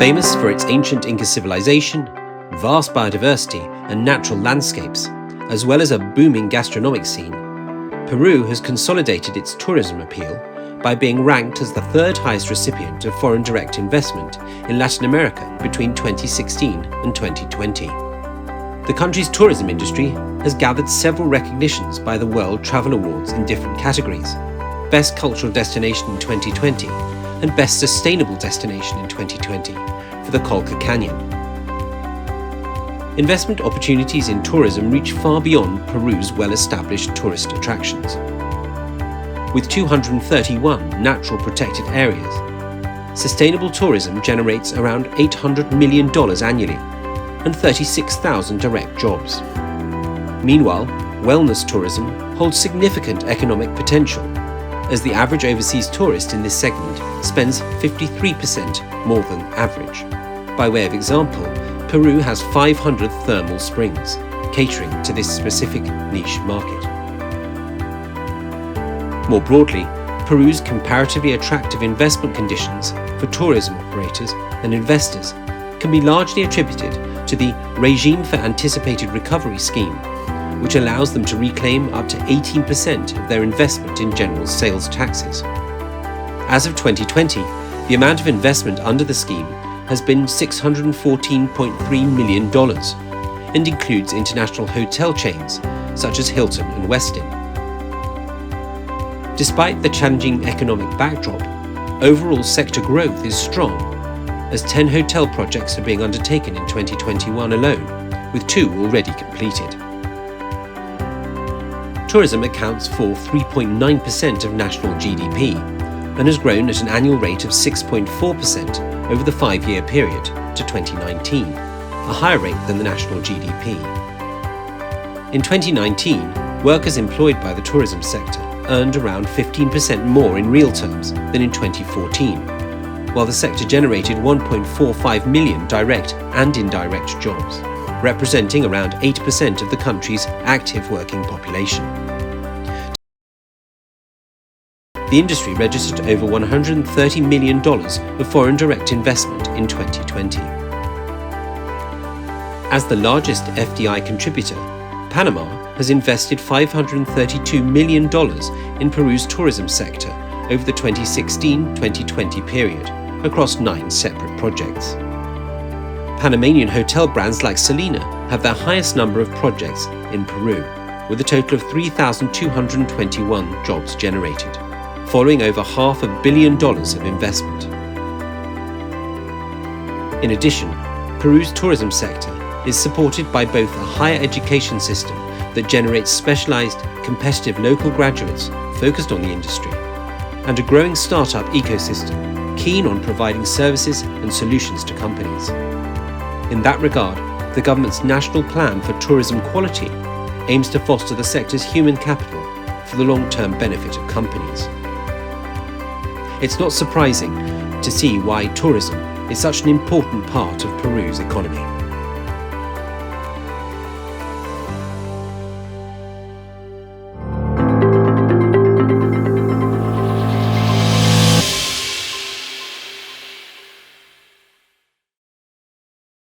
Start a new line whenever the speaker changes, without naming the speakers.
Famous for its ancient Inca civilization, vast biodiversity and natural landscapes, as well as a booming gastronomic scene, Peru has consolidated its tourism appeal by being ranked as the third highest recipient of foreign direct investment in Latin America between 2016 and 2020. The country's tourism industry has gathered several recognitions by the World Travel Awards in different categories: Best Cultural Destination in 2020 and Best Sustainable Destination in 2020 for the Colca Canyon. Investment opportunities in tourism reach far beyond Peru's well-established tourist attractions. With 231 natural protected areas, sustainable tourism generates around $800 million annually and 36,000 direct jobs. Meanwhile, wellness tourism holds significant economic potential, as the average overseas tourist in this segment spends 53% more than average. By way of example, Peru has 500 thermal springs, catering to this specific niche market. More broadly, Peru's comparatively attractive investment conditions for tourism operators and investors can be largely attributed to the Regime for Anticipated Recovery scheme, which allows them to reclaim up to 18% of their investment in general sales taxes. As of 2020, the amount of investment under the scheme has been $614.3 million and includes international hotel chains such as Hilton and Westin. Despite the challenging economic backdrop, overall sector growth is strong, as 10 hotel projects are being undertaken in 2021 alone, with 2 already completed. Tourism accounts for 3.9% of national GDP and has grown at an annual rate of 6.4% over the 5-year period to 2019, a higher rate than the national GDP. In 2019, workers employed by the tourism sector earned around 15% more in real terms than in 2014, while the sector generated 1.45 million direct and indirect jobs, representing around 8% of the country's active working population. The industry registered over $130 million of foreign direct investment in 2020. As the largest FDI contributor, Panama has invested $532 million in Peru's tourism sector over the 2016-2020 period across 9 separate projects. Panamanian hotel brands like Selina have their highest number of projects in Peru, with a total of 3,221 jobs generated, following over $500 million of investment. In addition, Peru's tourism sector is supported by both a higher education system that generates specialized, competitive local graduates focused on the industry, and a growing startup ecosystem keen on providing services and solutions to companies. In that regard, the government's National Plan for Tourism Quality aims to foster the sector's human capital for the long-term benefit of companies. It's not surprising to see why tourism is such an important part of Peru's economy.